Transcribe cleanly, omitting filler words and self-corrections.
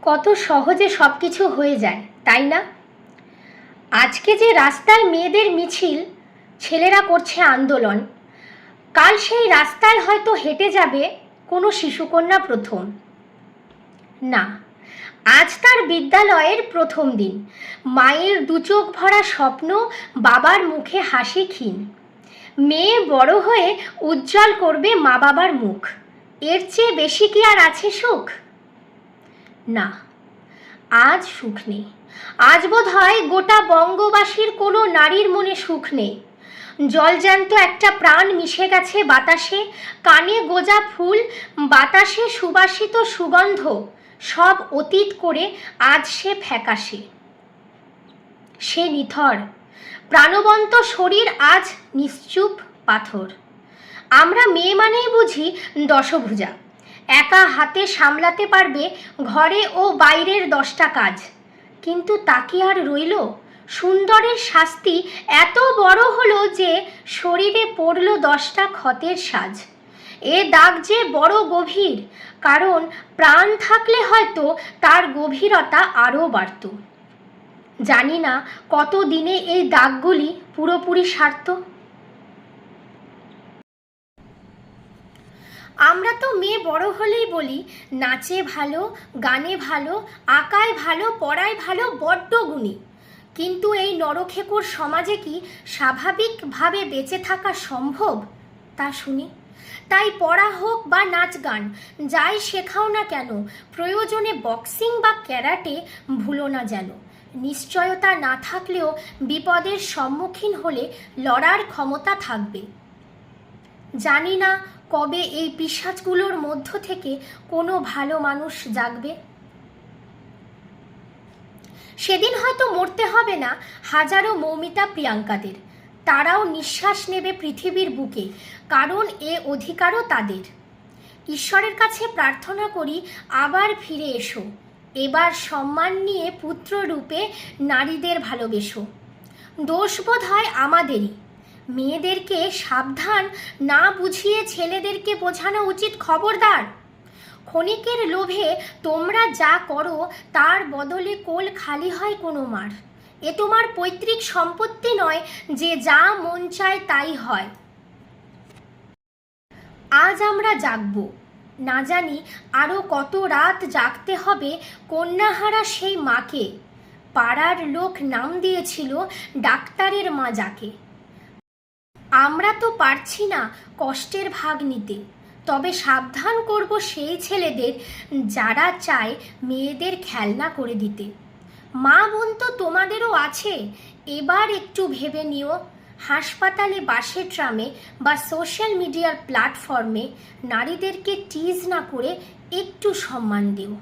কত সহজে সব কিছু হয়ে যায়, তাই না? আজকে যে রাস্তায় মেয়েদের মিছিল, ছেলেরা করছে আন্দোলন, কাল সেই রাস্তায় হয়তো হেঁটে যাবে কোনো শিশুকন্যা প্রথম। না, আজ তার বিদ্যালয়ের প্রথম দিন, মায়ের দুচোখ ভরা স্বপ্ন, বাবার মুখে হাসি ক্ষীণ। মেয়ে বড় হয়ে উজ্জ্বল করবে মা বাবার মুখ। এর চেয়ে বেশি কি আর আছে সুখ? না, আজ সুখ নেই। আজ বোধ হয় গোটা বঙ্গবাসীর কোনো নারীর মনে সুখ নেই। জলজ্যান্ত একটা প্রাণ মিশে গেছে বাতাসে, কানে গোজা ফুল, বাতাসে সুবাসিত সুগন্ধ, সব অতীত করে আজ সে ফ্যাকাশে। সে নিথর, প্রাণবন্ত শরীর আজ নিশ্চুপ পাথর। আমরা মেয়ে মানেই বুঝি দশভুজা, একা হাতে সামলাতে পারবে ঘরে ও বাইরের 10টা কাজ। কিন্তু তাকে আর রইল? সুন্দরের শাস্তি এত বড় হলো যে শরীরে পড়ল 10টা ক্ষতের সাজ। এ দাগ যে বড় গভীর, কারণ প্রাণ থাকলে হয়তো তার গভীরতা আরও বাড়ত। জানি না কত দিনে এই দাগগুলি পুরোপুরি সারত। আমরা তো মেয়ে বড় হলেই বলি নাচে ভালো, গানে ভালো, আঁকায় ভালো, পড়ায় ভালো, বড্ড গুণী। কিন্তু এই নরখেকোর সমাজে কি স্বাভাবিকভাবে বেঁচে থাকা সম্ভব তা শুনি। তাই পড়া হোক বা নাচ গান, যাই শেখাও না কেন, প্রয়োজনে বক্সিং বা ক্যারাটে ভুলো না যেন। নিশ্চয়তা না থাকলেও বিপদের সম্মুখীন হলে লড়ার ক্ষমতা থাকবে। জানি না কবে এই পিশাচগুলোর মধ্য থেকে কোনো ভালো মানুষ জাগবে। সেদিন হয়তো মরতে হবে না হাজারো মৌমিতা প্রিয়াঙ্কাদের। তারাও নিঃশ্বাস নেবে পৃথিবীর বুকে, কারণ এ অধিকারও তাদের। ঈশ্বরের কাছে প্রার্থনা করি আবার ফিরে এসো, এবার সম্মান নিয়ে পুত্র রূপে নারীদের ভালোবেসো। দোষ বোধ হয় আমাদেরই। মেয়েদেরকে সাবধান না বুঝিয়ে ছেলেদেরকে বোঝানো উচিত খবরদার। ক্ষণিকের লোভে তোমরা যা করো তার বদলে কোল খালি হয় কোনো মার। এ তোমার পৈতৃক সম্পত্তি নয় যে যা মন চায় তাই হয়। আজ আমরা জাগব, না জানি আরও কত রাত জাগতে হবে কন্যাহারা সেই মাকে। পাড়ার লোক নাম দিয়েছিল ডাক্তারের মা যাকে। আমরা তো পারছি না কষ্টের ভাগ নিতে, তবে সাবধান করব সেই ছেলেদের যারা চায় মেয়েদের খেলনা করে দিতে। মা বোন তো তোমাদেরও আছে, এবার একটু ভেবে নিও। হাসপাতালে, বাসের ট্রামে বা সোশ্যাল মিডিয়ার প্ল্যাটফর্মে নারীদেরকে টিজ না করে একটু সম্মান দিও।